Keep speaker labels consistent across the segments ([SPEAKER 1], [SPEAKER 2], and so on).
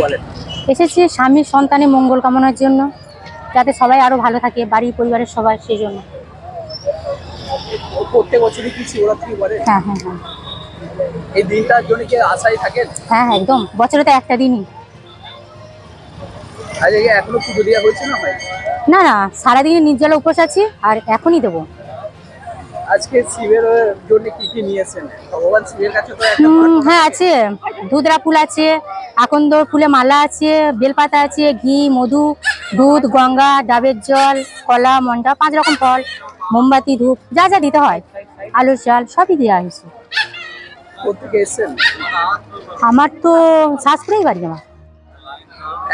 [SPEAKER 1] বলেন?
[SPEAKER 2] এসেছি স্বামীর সন্তানের মঙ্গল কামনার জন্য, যাতে সবাই আরো ভালো থাকে, বাড়ির পরিবারের সবাই, সেই জন্য।
[SPEAKER 1] প্রত্যেক বছরই কি শিবরাত্রি বলেন?
[SPEAKER 2] হ্যাঁ হ্যাঁ হ্যাঁ
[SPEAKER 1] এই দিনটার জন্য কি আশায় থাকেন?
[SPEAKER 2] হ্যাঁ হ্যাঁ, একদম। বছরে তো একটা দিনই।
[SPEAKER 1] আজকে এখনো পুজো দেওয়া হয়েছে না? হয়
[SPEAKER 2] না না, সারাদিনে নির্জলা উপোস আছি, আর এখনই দেবো।
[SPEAKER 1] আজকে শিবের জন্য কি কি নিয়েছেন? ভগবান শিবের কাছে তো একটা
[SPEAKER 2] হ্যাঁ আছে, ধুতরা ফুল আছে, আকন্দ ফুলে মালা আছে, বেলপাতা আছে, ঘি, মধু, দুধ, গঙ্গা, ডাবের জল, কলা, মন্ডা, 5 রকম ফল, মোমবাতি, ধূপ, যা যা দিতে হয়, আলুর চাল, সবই দেওয়া হয়েছে।
[SPEAKER 1] কোথেকে এসেছেন?
[SPEAKER 2] আমার তো শাস্ত্রেই বাড়ি আমার।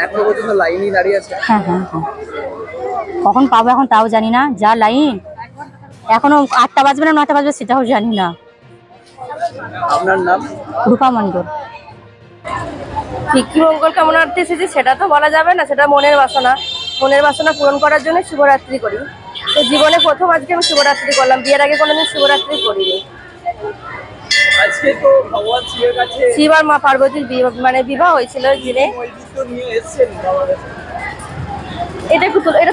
[SPEAKER 1] এখনো পর্যন্ত লাইনই দাঁড়িয়ে আছে?
[SPEAKER 2] হ্যাঁ হ্যাঁ হ্যাঁ, কখন পাবো এখন তাও জানি না, যা লাইন। এখনো 8টা বাজবে না 9টা বাজবে সেটাও জানি না।
[SPEAKER 1] আপনার নাম?
[SPEAKER 2] রূপা মণ্ডল।
[SPEAKER 3] ঠিক কি মঙ্গল কামনার্থে এসেছি সেটা তো বলা যাবে না, সেটা মনের বাসনা পূরণ করার জন্য শিবরাত্রি করি। তো জীবনে প্রথম আজকে আমি শিবরাত্রি করলাম, বিয়ের আগে কোনোদিন শিবরাত্রি করিনি।
[SPEAKER 1] আজকে তো ভগবান শিবের কাছে
[SPEAKER 3] শিব আর মা পার্বতীর বিবাহ হয়েছিল ওই দিনে।
[SPEAKER 1] নিয়ে এসেছেন বাবার কাছে।
[SPEAKER 3] এটা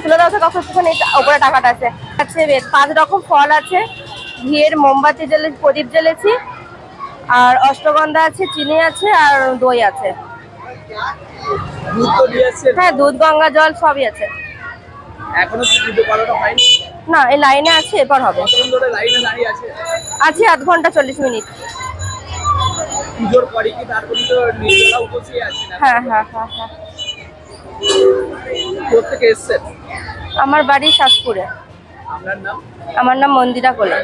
[SPEAKER 3] তুলে দেওয়া কখন একটুখানি ওপরে টাকাটা আছে। 5 রকম ফল আছে, ঘিয়ের মোমবাতি প্রদীপ জ্বেলেছি, আর অষ্টগন্ধা আছে, চিনি আছে, আর দই আছে। হ্যাঁ, দুধ, গঙ্গা জল সবই আছে।
[SPEAKER 1] এখনো কি পুজো করানো হয়নি?
[SPEAKER 3] না, এই লাইনে আছে, এরপর হবে।
[SPEAKER 1] কতক্ষণ ধরে লাইনে দাঁড়িয়ে আছে?
[SPEAKER 3] আছে 1/2 ঘন্টা 40 মিনিট।
[SPEAKER 1] পুজোর পরে কি তারপরে তো নির্জলা উপসে আছে না?
[SPEAKER 3] হ্যাঁ হ্যাঁ হ্যাঁ হ্যাঁ।
[SPEAKER 1] কোথেকে এসেছেন?
[SPEAKER 3] আমার বাড়ি শাসপুরে।
[SPEAKER 1] আপনার নাম?
[SPEAKER 3] আমার নাম মন্দিরা কোলে।